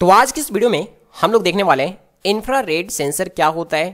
तो आज की इस वीडियो में हम लोग देखने वाले हैं इंफ्रारेड सेंसर क्या होता है,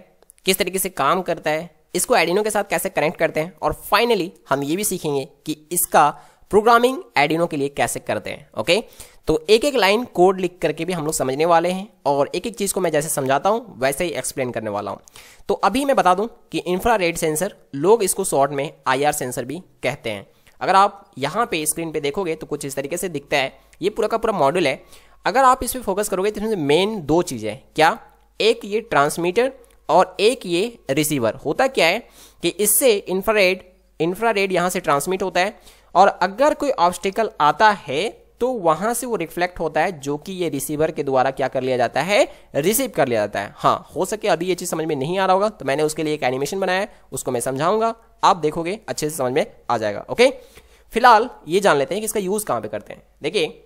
किस तरीके से काम करता है, इसको आर्डिनो के साथ कैसे कनेक्ट करते हैं और फाइनली हम ये भी सीखेंगे कि इसका प्रोग्रामिंग आर्डिनो के लिए कैसे करते हैं। ओके, तो एक एक लाइन कोड लिख करके भी हम लोग समझने वाले हैं और एक एक चीज़ को मैं जैसे समझाता हूँ वैसे ही एक्सप्लेन करने वाला हूँ। तो अभी मैं बता दूँ कि इंफ्रारेड सेंसर, लोग इसको शॉर्ट में IR सेंसर भी कहते हैं। अगर आप यहाँ पे स्क्रीन पे देखोगे तो कुछ इस तरीके से दिखता है, ये पूरा का पूरा मॉड्यूल है। अगर आप इस पर फोकस करोगे तो इसमें मेन दो चीज़ें हैं, क्या? एक ये ट्रांसमीटर और एक ये रिसीवर। होता क्या है कि इससे इंफ्रारेड यहाँ से ट्रांसमिट होता है और अगर कोई ऑब्स्टिकल आता है तो वहां से वो रिफ्लेक्ट होता है, जो कि ये रिसीवर के द्वारा क्या कर लिया जाता है, रिसीव कर लिया जाता है। हाँ, हो सके अभी ये चीज़ समझ में नहीं आ रहा होगा तो मैंने उसके लिए एक एनिमेशन बनाया है, उसको मैं समझाऊंगा, आप देखोगे अच्छे से समझ में आ जाएगा। ओके, फिलहाल ये जान लेते हैं कि इसका यूज़ कहाँ पे करते हैं। देखिए,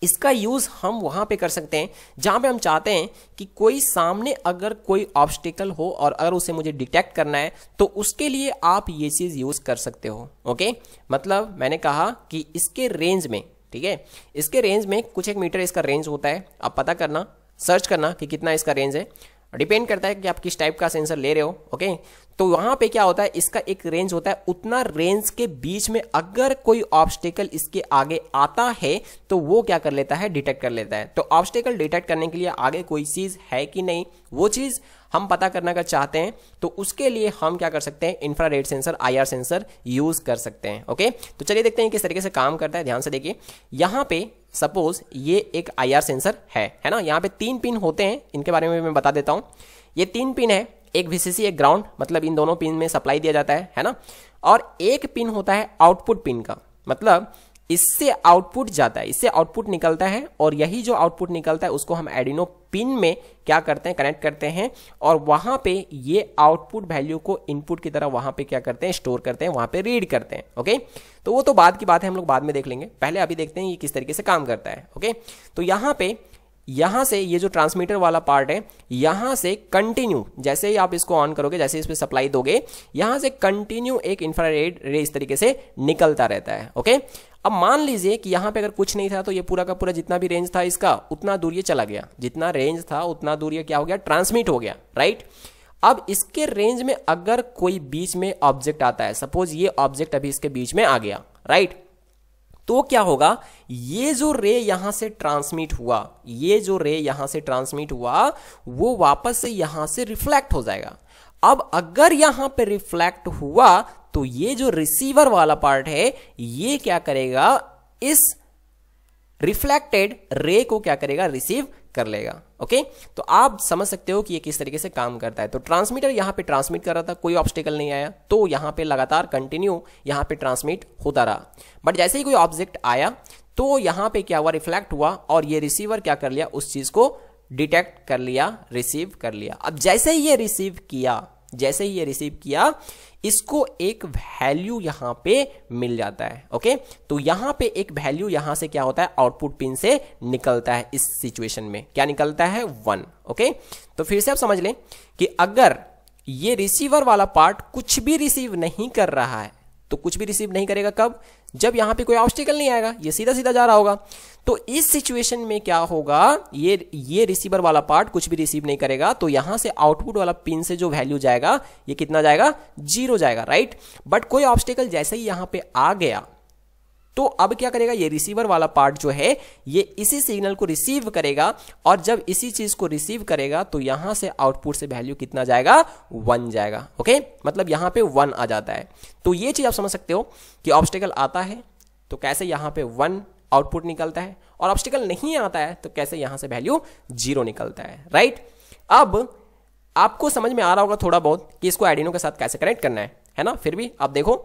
इसका यूज़ हम वहाँ पे कर सकते हैं जहाँ पे हम चाहते हैं कि कोई सामने अगर कोई ऑब्स्टिकल हो और अगर उसे मुझे डिटेक्ट करना है तो उसके लिए आप ये चीज़ यूज़ कर सकते हो। ओके, मतलब मैंने कहा कि इसके रेंज में, ठीक है, इसके रेंज में कुछ एक मीटर इसका रेंज होता है। आप पता करना, सर्च करना कि कितना इसका रेंज है, डिपेंड करता है कि आप किस टाइप का सेंसर ले रहे हो। ओके, तो वहां पे क्या होता है, इसका एक रेंज होता है, उतना रेंज के बीच में अगर कोई ऑब्स्टिकल इसके आगे आता है तो वो क्या कर लेता है, डिटेक्ट कर लेता है। तो ऑब्स्टिकल डिटेक्ट करने के लिए आगे कोई चीज है कि नहीं, वो चीज हम पता करना अगर चाहते हैं तो उसके लिए हम क्या कर सकते हैं, infrared sensor, IR sensor use कर सकते हैं। ओके, तो चलिए देखते हैं किस तरीके से काम करता है। ध्यान से देखिए, यहाँ पे सपोज ये एक IR सेंसर है ना, यहाँ पे 3 पिन होते हैं, इनके बारे में मैं बता देता हूँ। ये 3 पिन है, एक VCC एक ग्राउंड, मतलब इन दोनों पिन में सप्लाई दिया जाता है ना, और एक पिन होता है आउटपुट पिन का, मतलब इससे आउटपुट जाता है, इससे आउटपुट निकलता है और यही जो आउटपुट निकलता है उसको हम आर्डिनो पिन में क्या करते हैं, कनेक्ट करते हैं और वहां पे ये आउटपुट वैल्यू को इनपुट की तरह वहां पे क्या करते हैं, स्टोर करते हैं, वहां पे रीड करते हैं। ओके, तो वो तो बाद की बात है, हम लोग बाद में देख लेंगे, पहले अभी देखते हैं ये किस तरीके से काम करता है। ओके, तो यहाँ से ये जो ट्रांसमीटर वाला पार्ट है, यहाँ से कंटिन्यू, जैसे ही आप इसको ऑन करोगे, जैसे इस पे सप्लाई दोगे, यहाँ से कंटिन्यू एक इंफ्रारेड रे इस तरीके से निकलता रहता है। ओके, अब मान लीजिए कि यहाँ पे अगर कुछ नहीं था तो ये पूरा का पूरा जितना भी रेंज था इसका, उतना दूर ये चला गया, जितना रेंज था उतना दूर ये क्या हो गया, ट्रांसमिट हो गया, राइट। अब इसके रेंज में अगर कोई बीच में ऑब्जेक्ट आता है, सपोज ये ऑब्जेक्ट अभी इसके बीच में आ गया, राइट, तो क्या होगा, ये जो रे यहां से ट्रांसमिट हुआ, ये जो रे यहां से ट्रांसमिट हुआ वो वापस से यहां से रिफ्लेक्ट हो जाएगा। अब अगर यहां पे रिफ्लेक्ट हुआ तो ये जो रिसीवर वाला पार्ट है ये क्या करेगा, इस रिफ्लेक्टेड रे को क्या करेगा, रिसीव कर लेगा। ओके, तो आप समझ सकते हो कि ये किस तरीके से काम करता है। तो ट्रांसमीटर यहाँ पे ट्रांसमिट कर रहा था, कोई ऑब्स्टिकल नहीं आया तो यहाँ पे लगातार कंटिन्यू यहाँ पे ट्रांसमिट होता रहा, बट जैसे ही कोई ऑब्जेक्ट आया तो यहाँ पे क्या हुआ, रिफ्लेक्ट हुआ और ये रिसीवर क्या कर लिया, उस चीज को डिटेक्ट कर लिया, रिसीव कर लिया। अब जैसे ही ये रिसीव किया, इसको एक वैल्यू यहां पे मिल जाता है। ओके, तो यहां पे एक वैल्यू यहां से क्या होता है, आउटपुट पिन से निकलता है। इस सिचुएशन में क्या निकलता है, 1। ओके, तो फिर से आप समझ लें कि अगर ये रिसीवर वाला पार्ट कुछ भी रिसीव नहीं कर रहा है तो कुछ भी रिसीव नहीं करेगा, कब, जब यहां पे कोई ऑब्स्टिकल नहीं आएगा, ये सीधा सीधा जा रहा होगा। तो इस सिचुएशन में क्या होगा, ये रिसीवर वाला पार्ट कुछ भी रिसीव नहीं करेगा, तो यहां से आउटपुट वाला पिन से जो वैल्यू जाएगा ये कितना जाएगा, 0 जाएगा, राइट। बट कोई ऑब्स्टिकल जैसे ही यहां पे आ गया तो अब क्या करेगा, ये रिसीवर वाला पार्ट जो है ये इसी सिग्नल को रिसीव करेगा और जब इसी चीज को रिसीव करेगा तो यहां से आउटपुट से वैल्यू कितना जाएगा, 1 जाएगा। ओके, मतलब यहां पे 1 आ जाता है। तो ये चीज आप समझ सकते हो कि ऑब्स्टिकल आता है तो कैसे यहां पे 1 आउटपुट निकलता है और ऑब्स्टिकल नहीं आता है तो कैसे यहां से वैल्यू 0 निकलता है, राइट। अब आपको समझ में आ रहा होगा थोड़ा बहुत कि इसको आर्डिनो के साथ कैसे कनेक्ट करना है ना। फिर भी आप देखो,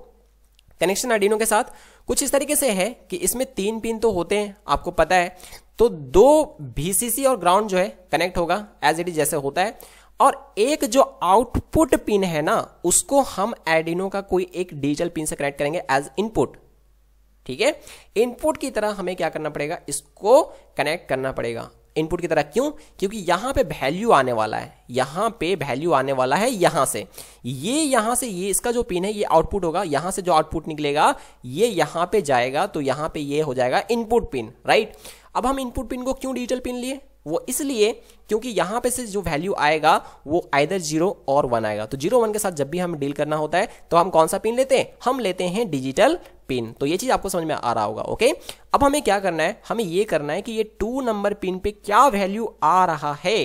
कनेक्शन आर्डिनो के साथ कुछ इस तरीके से है कि इसमें 3 पिन तो होते हैं, आपको पता है, तो 2 VCC और ग्राउंड जो है कनेक्ट होगा एज इट इज जैसे होता है, और एक जो आउटपुट पिन है ना उसको हम आर्डिनो का कोई एक डिजिटल पिन से कनेक्ट करेंगे एज इनपुट। ठीक है, इनपुट की तरह हमें क्या करना पड़ेगा, इसको कनेक्ट करना पड़ेगा इनपुट की तरह। क्यों, क्योंकि यहां पे वैल्यू आने वाला है, यहां पे वैल्यू आने वाला है यहां से, यहां से ये इसका जो पिन है ये आउटपुट होगा, यहां से जो आउटपुट निकलेगा ये यहां पे जाएगा, तो यहां पे ये हो जाएगा इनपुट पिन, राइट। अब हम इनपुट पिन को क्यों डिजिटल पिन लिए, वो इसलिए क्योंकि यहाँ पे से जो वैल्यू आएगा वो आइदर 0 और 1 आएगा। तो 0 1 के साथ जब भी हम डील करना होता है तो हम कौन सा पिन लेते हैं, हम लेते हैं डिजिटल पिन। तो ये चीज आपको समझ में आ रहा होगा। ओके, अब हमें क्या करना है, हमें ये करना है कि ये 2 नंबर पिन पे क्या वैल्यू आ रहा है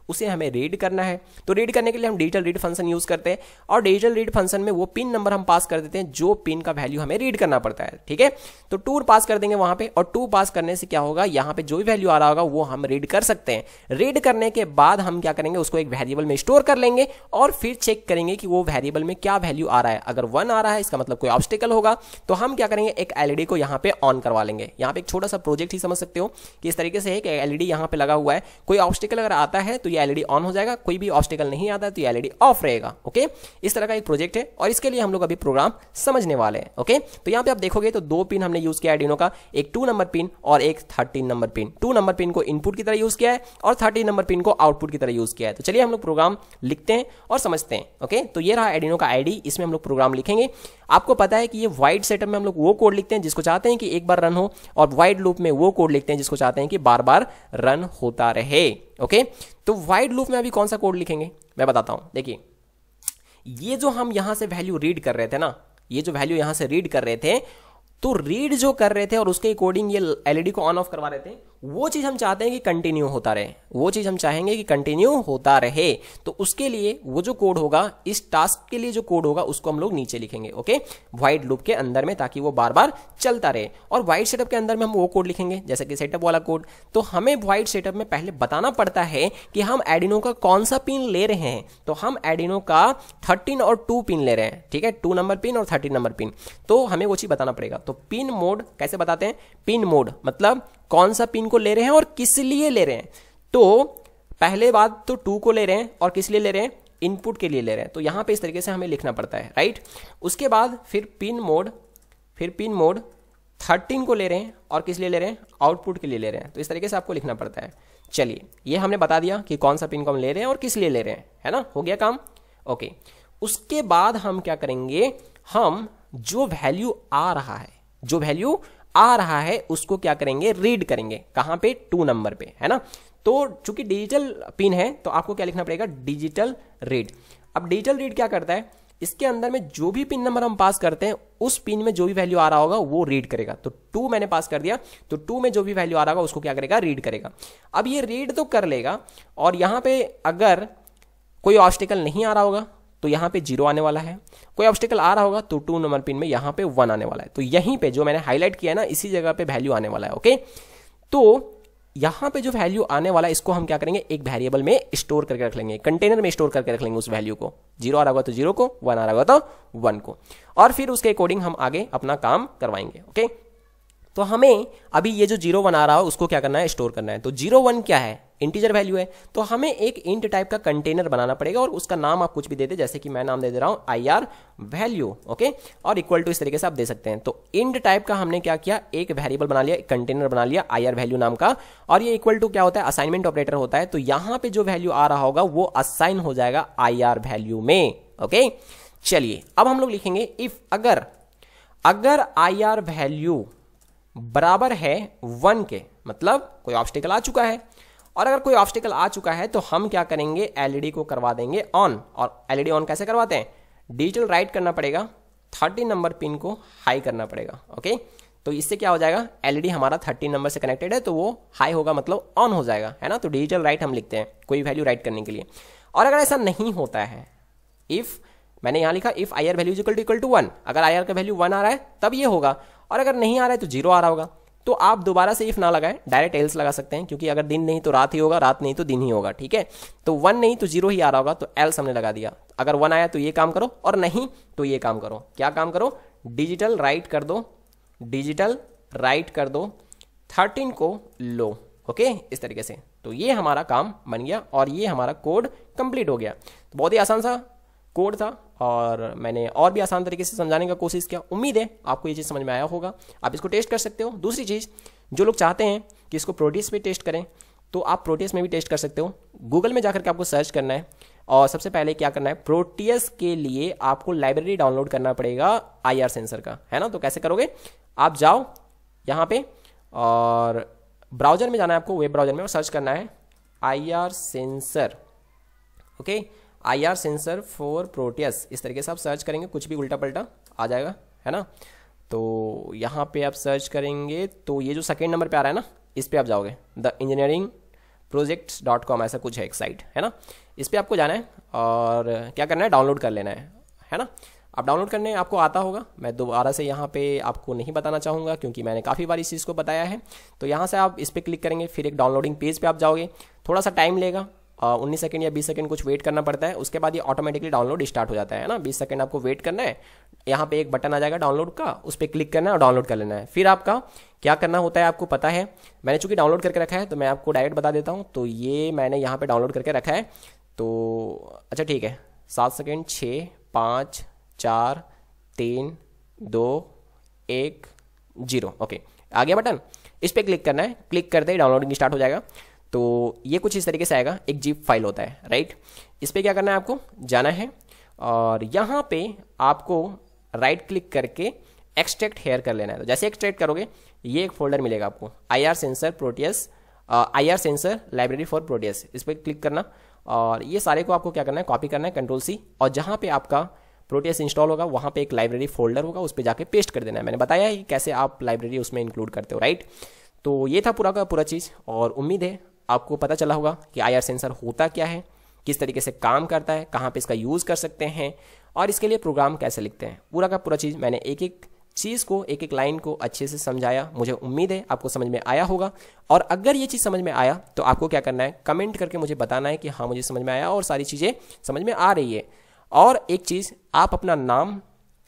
उसे हमें रीड करना है। तो रीड करने के लिए हम डिजिटल रीड फंक्शन यूज करते हैं और डिजिटल रीड फंक्शन में वो पिन नंबर हम पास कर देते हैं जो पिन का वैल्यू हमें रीड करना पड़ता है। ठीक है, तो 2 पास कर देंगे वहां पे, और 2 पास करने से क्या होगा, यहाँ पे जो भी वैल्यू आ रहा होगा वो हम रीड कर सकते हैं। रीड करने के बाद हम क्या करेंगे, उसको एक वेरिएबल में स्टोर कर लेंगे और फिर चेक करेंगे कि वो वेरिएबल में क्या वैल्यू आ रहा है। अगर 1 आ रहा है इसका मतलब कोई ऑब्स्टिकल होगा, तो हम क्या करेंगे, एक एलईडी को यहाँ पे ऑन करवा लेंगे। यहाँ पे एक छोटा सा प्रोजेक्ट ही समझ सकते हो कि इस तरीके से है कि एलईडी यहाँ पे लगा हुआ है, कोई ऑब्स्टिकल अगर आता है तो ये एलईडी ऑन हो जाएगा, कोई भी ऑब्स्टिकल नहीं आता है तो ये एलईडी ऑफ रहेगा। ओके, इस तरह का एक प्रोजेक्ट है और इसके लिए हम लोग अभी प्रोग्राम समझने वाले हैं। ओके, तो यहाँ पे आप देखोगे तो 2 पिन हमने यूज किया आर्डिनो का, एक 2 नंबर पिन और एक 13 नंबर पिन। 2 नंबर पिन को इनपुट की तरह यूज किया है और 13 नंबर पिन को आउटपुट की तरह यूज किया है। तो चलिए हम लोग प्रोग्राम लिखते हैं और समझते हैं। ओके, तो ये रहा आर्डिनो का आईडी, इसमें हम लोग प्रोग्राम लिखेंगे। आपको पता है कि ये वाइड सेटअप में हम लोग वो कोड लिखते हैं जिसको चाहते हैं कि एक बार रन हो, और वाइड लूप में वो कोड लिखते हैं जिसको चाहते हैं कि बार बार रन होता रहे। ओके, तो वाइड लूप में अभी कौन सा कोड लिखेंगे मैं बताता हूं। देखिए, ये जो हम यहां से वैल्यू रीड कर रहे थे ना, ये जो वैल्यू यहां से रीड कर रहे थे, तो रीड जो कर रहे थे और उसके अकॉर्डिंग ये एलईडी को ऑन ऑफ करवा रहे थे, वो चीज हम चाहते हैं कि कंटिन्यू होता रहे, वो चीज हम चाहेंगे कि कंटिन्यू होता रहे। तो उसके लिए वो जो कोड होगा, इस टास्क के लिए जो कोड होगा उसको हम लोग नीचे लिखेंगे। ओके, वाइड लूप के अंदर में, ताकि वो बार बार चलता रहे। और वाइड सेटअप के अंदर में हम वो कोड लिखेंगे जैसे कि सेटअप वाला कोड। तो हमें वाइड सेटअप में पहले बताना पड़ता है कि हम आर्डिनो का कौन सा पिन ले रहे हैं। तो हम आर्डिनो का 13 और 2 पिन ले रहे हैं। ठीक है, 2 नंबर पिन और 13 नंबर पिन, तो हमें वो चीज बताना पड़ेगा। तो पिन मोड कैसे बताते हैं, पिन मोड मतलब कौन सा पिन को ले रहे हैं और किस लिए ले रहे हैं। तो पहले बात तो 2 को ले रहे हैं और किस लिए ले रहे हैं, इनपुट के लिए ले रहे हैं। तो यहां पे इस तरीके से हमें लिखना पड़ता है, राइट। उसके बाद फिर पिन मोड 13 को ले रहे हैं और किस लिए ले रहे हैं, आउटपुट के लिए ले रहे हैं। तो इस तरीके से आपको लिखना पड़ता है। चलिए, ये हमने बता दिया कि कौन सा पिन को हम ले रहे हैं और किस लिए ले रहे हैं, है ना, हो गया काम। ओके, उसके बाद हम क्या करेंगे, हम जो वैल्यू आ रहा है उसको क्या करेंगे, रीड करेंगे। कहां पे, 2 नंबर पे, है ना। तो चूंकि डिजिटल पिन है तो आपको क्या लिखना पड़ेगा, डिजिटल रीड। अब डिजिटल रीड क्या करता है, इसके अंदर में जो भी पिन नंबर हम पास करते हैं उस पिन में जो भी वैल्यू आ रहा होगा वो रीड करेगा। तो 2 मैंने पास कर दिया, तो 2 में जो भी वैल्यू आ रहा होगा उसको क्या करेगा, रीड करेगा। अब ये रीड तो कर लेगा, और यहां पे अगर कोई ऑब्स्टिकल नहीं आ रहा होगा तो यहाँ पे 0 आने वाला है, कोई ऑब्स्टिकल आ रहा होगा तो 2 नंबर पिन में यहाँ पे 1 आने वाला है। तो यहीं पे जो मैंने हाईलाइट किया है ना, इसी जगह पे वैल्यू आने वाला है। ओके, तो यहाँ पे जो वैल्यू आने वाला है इसको हम क्या करेंगे, एक वेरिएबल में स्टोर करके रख लेंगे, कंटेनर में स्टोर करके रख लेंगे उस वैल्यू को। 0 आ रहा होगा तो 0 को, 1 आ रहा होगा तो 1 को, और फिर उसके अकॉर्डिंग हम आगे अपना काम करवाएंगे। ओके, तो हमें अभी ये जो 0 1 आ रहा है उसको क्या करना है, स्टोर करना है। तो 0 1 क्या है, इंटीजर वैल्यू है। तो हमें एक इंट टाइप का कंटेनर बनाना पड़ेगा, और उसका नाम आप कुछ भी दे दे, जैसे कि मैं नाम दे दे रहा हूं IR वैल्यू। ओके, और इक्वल टू इस तरीके से आप दे सकते हैं। तो इंट टाइप का हमने क्या किया, एक वेरिएबल बना लिया, एक कंटेनर बना लिया IR वैल्यू नाम का, और ये इक्वल टू क्या होता है, असाइनमेंट ऑपरेटर होता है। तो यहां पे जो वैल्यू आ रहा होगा वो असाइन हो जाएगा IR वैल्यू में। ओके, चलिए अब हम लोग लिखेंगे इफ अगर IR वैल्यू बराबर है 1 के, मतलब कोई ऑब्स्टिकल आ चुका है, और अगर कोई ऑब्स्टिकल आ चुका है तो हम क्या करेंगे, एलईडी को करवा देंगे ऑन। और एलईडी ऑन कैसे करवाते हैं, डिजिटल राइट करना पड़ेगा, 13 नंबर पिन को हाई करना पड़ेगा। ओके, तो इससे क्या हो जाएगा, एलईडी हमारा 13 नंबर से कनेक्टेड है तो वो हाई होगा, मतलब ऑन हो जाएगा, है ना। तो डिजिटल राइट हम लिखते हैं कोई वैल्यू राइट करने के लिए। और अगर ऐसा नहीं होता है, इफ मैंने यहां लिखा if IR value equal to 1, अगर IR का वैल्यू 1 आ रहा है तब ये होगा, और अगर नहीं आ रहा है तो 0 आ रहा होगा। तो आप दोबारा से इफ ना लगाएं, डायरेक्ट एल्स लगा सकते हैं, क्योंकि अगर दिन नहीं तो रात ही होगा, रात नहीं तो दिन ही होगा। ठीक है, तो 1 नहीं तो 0 ही आ रहा होगा, तो एल्स हमने लगा दिया। अगर 1 आया तो ये काम करो, और नहीं तो ये काम करो। क्या काम करो, डिजिटल राइट कर दो, डिजिटल राइट कर दो 13 को लो। ओके, इस तरीके से। तो ये हमारा काम बन गया और ये हमारा कोड कंप्लीट हो गया। तो बहुत ही आसान सा कोड था, और मैंने और भी आसान तरीके से समझाने का कोशिश किया। उम्मीद है आपको ये चीज़ समझ में आया होगा। आप इसको टेस्ट कर सकते हो। दूसरी चीज़, जो लोग चाहते हैं कि इसको प्रोटीज पे टेस्ट करें तो आप प्रोटीज में भी टेस्ट कर सकते हो। गूगल में जाकर के आपको सर्च करना है, और सबसे पहले क्या करना है, प्रोटियस के लिए आपको लाइब्रेरी डाउनलोड करना पड़ेगा IR सेंसर का, है ना। तो कैसे करोगे, आप जाओ यहाँ पे और ब्राउजर में जाना है आपको, वेब ब्राउजर में, और सर्च करना है IR sensor, okay, IR sensor for Proteus, इस तरीके से आप सर्च करेंगे, कुछ भी उल्टा पल्टा आ जाएगा, है ना। तो यहाँ पे आप सर्च करेंगे तो ये जो सेकेंड नंबर पे आ रहा है ना, इस पे आप जाओगे, द इंजीनियरिंग projects.com ऐसा कुछ है एक साइट, है ना। इस पे आपको जाना है और क्या करना है, डाउनलोड कर लेना है ना। आप डाउनलोड करने आपको आता होगा, मैं दोबारा से यहाँ पे आपको नहीं बताना चाहूँगा क्योंकि मैंने काफ़ी बार इस चीज़ को बताया है। तो यहाँ से आप इस पर क्लिक करेंगे, फिर एक डाउनलोडिंग पेज पे आप जाओगे, थोड़ा सा टाइम लेगा, 19 सेकंड या 20 सेकंड कुछ वेट करना पड़ता है, उसके बाद ये ऑटोमेटिकली डाउनलोड स्टार्ट हो जाता है ना। 20 सेकंड आपको वेट करना है, यहाँ पे एक बटन आ जाएगा डाउनलोड का, उस पर क्लिक करना है और डाउनलोड कर लेना है। फिर आपका क्या करना होता है आपको पता है, मैंने चूंकि डाउनलोड करके रखा है तो मैं आपको डायरेक्ट बता देता हूँ। तो ये मैंने यहाँ पे डाउनलोड करके रखा है, तो अच्छा ठीक है, 7 सेकंड, 6, 5, 4, 3, 2, 1, 0, ओके, आ गया बटन, इस पर क्लिक करना है, क्लिक करते ही डाउनलोडिंग स्टार्ट हो जाएगा। तो ये कुछ इस तरीके से आएगा, एक जिप फाइल होता है, राइट। इस पर क्या करना है, आपको जाना है और यहाँ पे आपको राइट क्लिक करके एक्सट्रैक्ट हेयर कर लेना है। तो जैसे एक्सट्रैक्ट करोगे ये एक फोल्डर मिलेगा आपको, IR sensor Proteus, IR sensor library for Proteus, इस पर क्लिक करना और ये सारे को आपको क्या करना है, कॉपी करना है, Ctrl+C, और जहाँ पे आपका प्रोटियस इंस्टॉल होगा वहाँ पे एक लाइब्रेरी फोल्डर होगा, उस पर जाके पेस्ट कर देना है। मैंने बताया है कि कैसे आप लाइब्रेरी उसमें इंक्लूड करते हो, राइट। तो ये था पूरा का पूरा चीज़ और उम्मीद है आपको पता चला होगा कि IR सेंसर होता क्या है, किस तरीके से काम करता है, कहाँ पे इसका यूज़ कर सकते हैं और इसके लिए प्रोग्राम कैसे लिखते हैं। पूरा का पूरा चीज़ मैंने एक एक चीज़ को, एक एक लाइन को अच्छे से समझाया। मुझे उम्मीद है आपको समझ में आया होगा और अगर ये चीज़ समझ में आया तो आपको क्या करना है, कमेंट करके मुझे बताना है कि हाँ मुझे समझ में आया और सारी चीज़ें समझ में आ रही है। और एक चीज़, आप अपना नाम,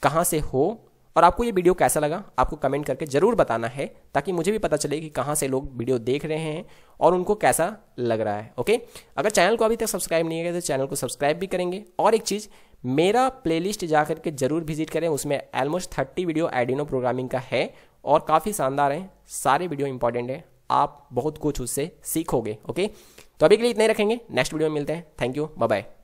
कहाँ से हो और आपको ये वीडियो कैसा लगा आपको कमेंट करके ज़रूर बताना है, ताकि मुझे भी पता चले कि कहाँ से लोग वीडियो देख रहे हैं और उनको कैसा लग रहा है, ओके। अगर चैनल को अभी तक सब्सक्राइब नहीं किया तो चैनल को सब्सक्राइब भी करेंगे। और एक चीज़, मेरा प्लेलिस्ट जा करके जरूर विजिट करें, उसमें ऑलमोस्ट 30 वीडियो आर्डिनो प्रोग्रामिंग का है और काफ़ी शानदार हैं, सारे वीडियो इंपॉर्टेंट है, आप बहुत कुछ उससे सीखोगे, ओके। तो अभी के लिए इतना ही रखेंगे, नेक्स्ट वीडियो में मिलते हैं। Thank you, bye bye.